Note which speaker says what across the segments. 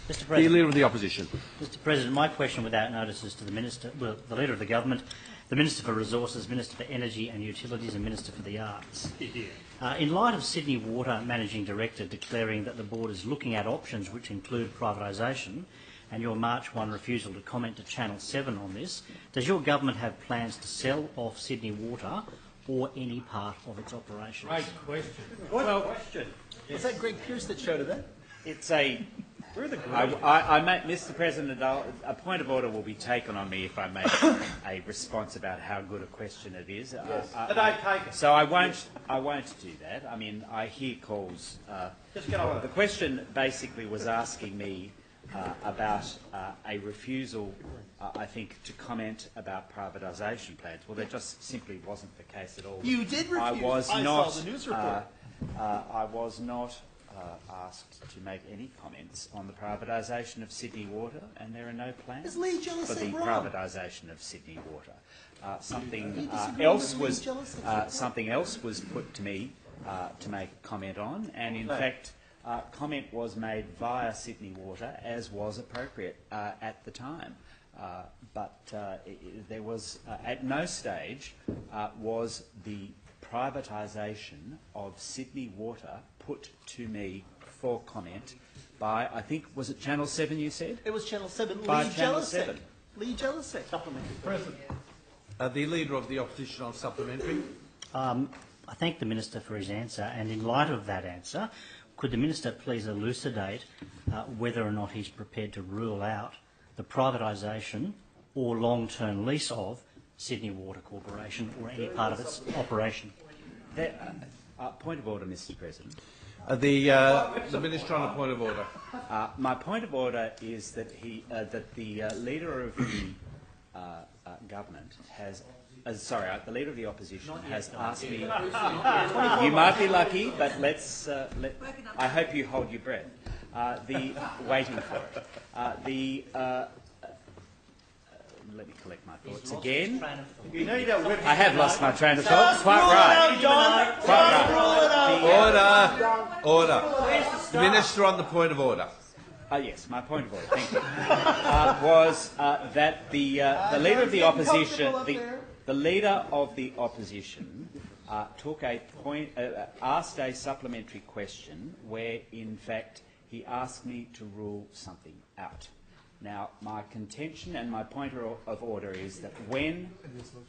Speaker 1: Mr. President,
Speaker 2: the Leader of the Opposition.
Speaker 1: Mr. President, my question without notice is to the Minister, well, the Leader of the Government, the Minister for Resources, Minister for Energy and Utilities and Minister for the Arts. In light of Sydney Water Managing Director declaring that the board is looking at options which include privatisation, and your March 1 refusal to comment to Channel 7 on this, does your government have plans to sell off Sydney Water or any part of its operations?
Speaker 3: Great question.
Speaker 4: Good question.
Speaker 5: Was that Greg Pearce that showed that?
Speaker 4: It's a... Mr. President, a point of order will be taken on me if I make a response about how good a question it is.
Speaker 3: Yes. But I take it.
Speaker 4: So I won't do that. I mean, I hear calls.
Speaker 3: Just get on with it.
Speaker 4: The question basically was asking me about a refusal, I think, to comment about privatisation plans. Well, that just simply wasn't the case at all.
Speaker 5: You did refuse. I saw the news report.
Speaker 4: I was not asked to make any comments on the privatisation of Sydney Water, and there are no plans for the privatisation of Sydney Water. Something else was put to me to make a comment on, and in fact, comment was made via Sydney Water, as was appropriate at the time. But there was at no stage was the privatisation of Sydney Water put to me for comment by, I think, was it Channel 7 you said?
Speaker 5: It was Channel 7.
Speaker 4: By
Speaker 5: Lee
Speaker 4: Channel
Speaker 5: Jelisek.
Speaker 4: 7.
Speaker 5: Lee Jelisek. Supplementary.
Speaker 3: President.
Speaker 2: The Leader of the Opposition on supplementary.
Speaker 1: I thank the Minister for his answer, and in light of that answer, could the Minister please elucidate whether or not he's prepared to rule out the privatisation or long-term lease of Sydney Water Corporation or any part of its operation?
Speaker 4: Point of order, Mr. President.
Speaker 2: The Minister on a point of order.
Speaker 4: My point of order is that the Leader of the government has, the Leader of the Opposition has asked me. You might be lucky, but I hope you hold your breath. Waiting for it. Let me collect my thoughts again.
Speaker 3: You know you don't whip.
Speaker 4: I have lost my train of thought. Quite right. Quite right.
Speaker 2: Order. The Minister on the point of order.
Speaker 4: Yes, my point of order, thank you, was that the Leader of the Opposition, the Leader of the Opposition took a point, asked a supplementary question where, in fact, he asked me to rule something out. Now, my contention and my point of order is that when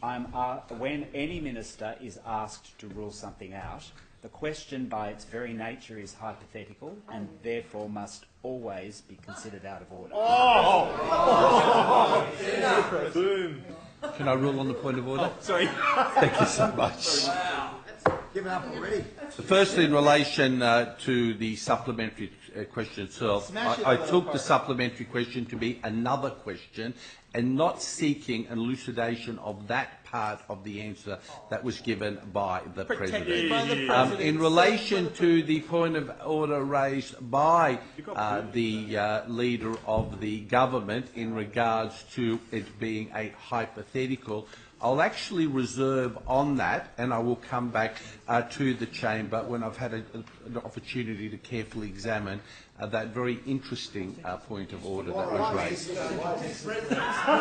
Speaker 4: any minister is asked to rule something out, the question by its very nature is hypothetical and therefore must always be considered out of order.
Speaker 3: Boom.
Speaker 2: Can I rule on the point of order?
Speaker 3: Sorry.
Speaker 2: Thank you so much.
Speaker 5: Given up already.
Speaker 2: Firstly, in relation to the supplementary question itself, I took the supplementary question to be another question and not seeking an elucidation of that part of the answer that was given by the President. In relation to the point of order raised by the Leader of the Government in regards to it being a hypothetical, I'll actually reserve on that, and I will come back to the chamber when I've had an opportunity to carefully examine that very interesting point of order that was raised.